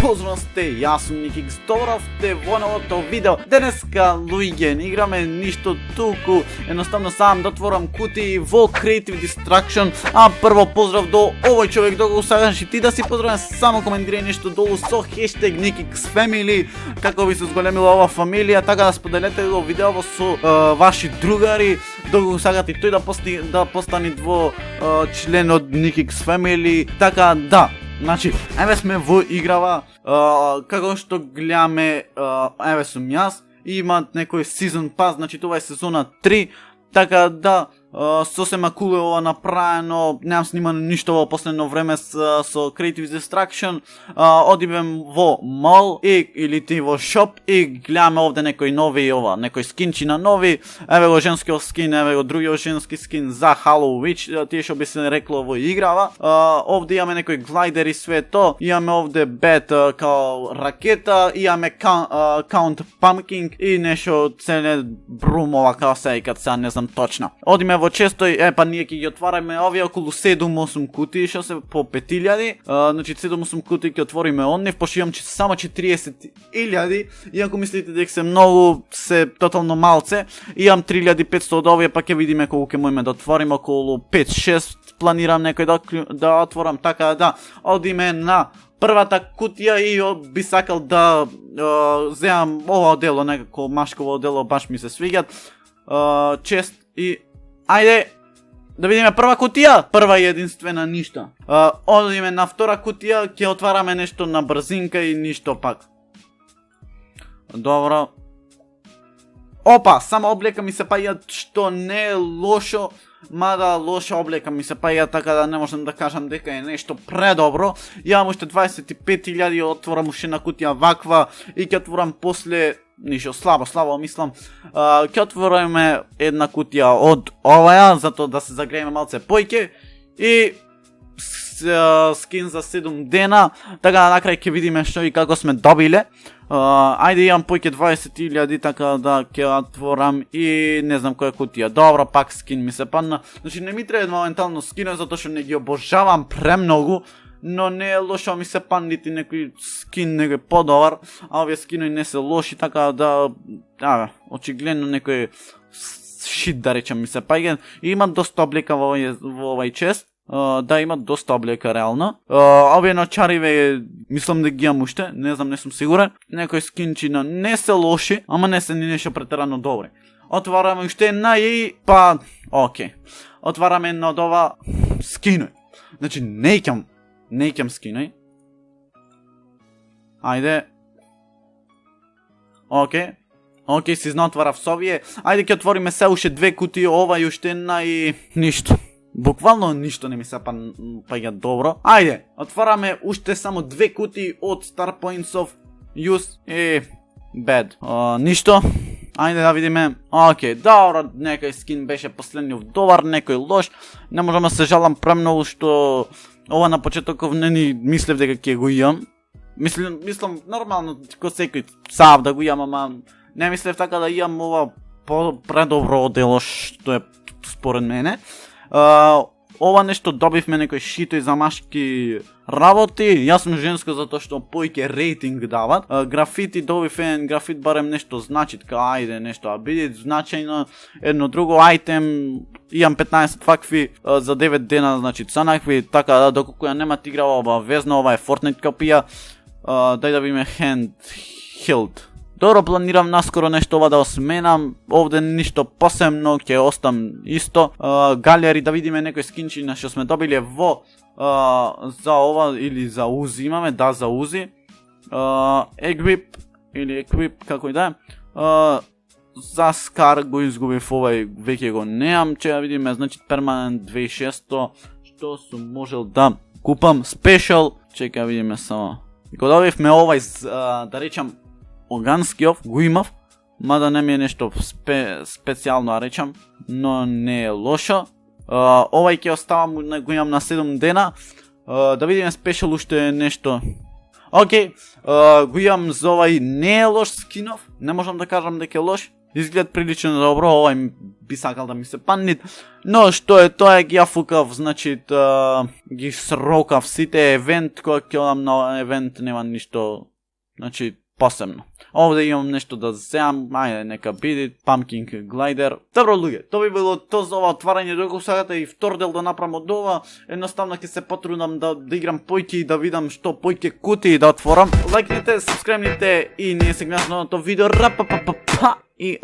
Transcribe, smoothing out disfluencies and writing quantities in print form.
Поздрав сте, јас сум Никикс, добравте во новото видео. Денеска, луѓе, не играме ништо туку, едноставно сам дотворам кутии во Creative Destruction. А прво поздрав до овој човек, доколку сакаш и ти да си поздравен, само коментирај нешто долу со хештег NikixFamily, како би се зголемила ова фамилија, така да споделете го видео со ваши другари, доколку сакате и тој да постане во член од NikixFamily, така да. Значи, еве сме во играва, како што гледаме, еве сум јас, имат некој сезон пас, значи това е сезона 3, така да, сосема кул е ова направено, немам снимано ништо во последно време со Creative Destruction, одивем во мол или ти во шоп и гледаме овде некој нови некој скинчина нови, еве го женскиот скин, еве го другиот женски скин за Halo Witch, тие што би се рекло во играва, овде имаме некој глайдер и све то, имаме овде бет као ракета, имаме Count Pumpkin и нешто целе брумова као се кад се не знам точно. Одиме во честој, па ние ќе ги отвараме овие околу 7-8 кутии што се по 5000, значи 7-8 кутии ќе отвориме оннив, пошто имам само 40.000, иако мислите дека се многу, се тотално малце, имам 3500 од овие, па ќе видиме колку ќе можеме да отвориме, околу 5-6 планирам некој да отворам, така да, одиме на првата кутија и би сакал да земам ова дело, некако машково дело, баш ми се свиѓат, чест и ајде да видиме прва кутија, прва и единствена ништо. Одиме на втора кутија, ќе отвараме нешто на брзинка и ништо пак. Добро. Опа, само облека ми се паѓа, што не е лошо, мада лоша облека ми се паѓа, така да не можам да кажам дека е нешто предобро. Имам уште 25.000, отворам уште на кутија ваква и ќе отворам после ништо слабо мислам. Ќе отвориме една кутија од оваа, затоа да се загрееме малце појќе и скин за 7 дена, така на крај ќе видиме што и како сме добиле. Ајде имам појќе 20.000, така да ќе отворам и не знам која кутија. Добро, пак скин ми се падна. Значи не ми треба моментално скино, затоа што не ги обожавам премногу, но не е лошо ми се пандити некој скин, некој подобар, а овие скинои не се лоши, така да, очигледно некој шит да речем ми се паѓа. Има доста облека во овај чест. Да, имат доста облека реално. Овие ночариве мислам да ги имам уште, не знам, не сум сигурен. Некој скинчина не се лоши, ама не се ни нешто претерано добри. Отвараме уште една и па окей. Отвараме една од ова скиној. Значи не икам скиној. Ајде. Окей, си отварав со овие. Ајде ќе отвориме се уште две кутии, ова и уште една и ништо. Буквално ништо не ми се паѓа добро. Ајде, отвараме уште само две кутии од Star Points of Use и Bad. Ништо. Ајде да видиме. Окей, добро, некој скин беше последниот добар, некој лош. Не можам да се жалам премногу што ова на почетоков не ни мислев дека ќе го имам. Мислам нормално ко секој сав да го имам, ама не мислев така да имам ова предобро дело што е според мене. Ова нешто добивме некој шитој за машки работи, јас сум женско затоа што појќе рейтинг дават. Графити добив еден графит барем нешто значи, така ајде нешто, а биде значајно едно друго айтем, имам 15 вакви за 9 дена, значи цанакви, така да доколку ја немат играва обавезно, ова е Fortnite копија, дај да видиме Handheld. Добро, планирам наскоро нешто ова да осменам, овде ништо посебно, ќе остам исто. Галери, да видиме некој скинчина што сме добиле во за ова или за Узи имаме, да, за Узи. Equip или Equip, како и да е. За Scar го изгубив овај, веќе го неам, че да видиме, значи перманент 2600, што сум можел да купам. Special, чека видиме само. И го добивме овај, да речам, оганскиов, го имав, мада не ми е нешто специјално, да речам, но не е лошо. Овај ќе оставам, го имам на 7 дена. Да видиме спешал уште нешто. Окей, го имам за овај, не е лош скинов, не можам да кажам дека е лош. Изглед прилично добро, овај би сакал да ми се паннит. Но што е тоа, ги ја фукав, значи ги срокав сите евент, кога ќе одам на евент нема ништо, значи посебно. Овде имам нешто да земам, ајде нека биде Pumpkin Glider. Добро луѓе, тоа би било тоа за ова отварање, доколку сакате и втор дел да направам од ова, едноставно ќе се потрудам да играм појки и да видам што појки кутии да отворам. Лајкнете, сабскрибнете и ние се гледаме на новото видео. И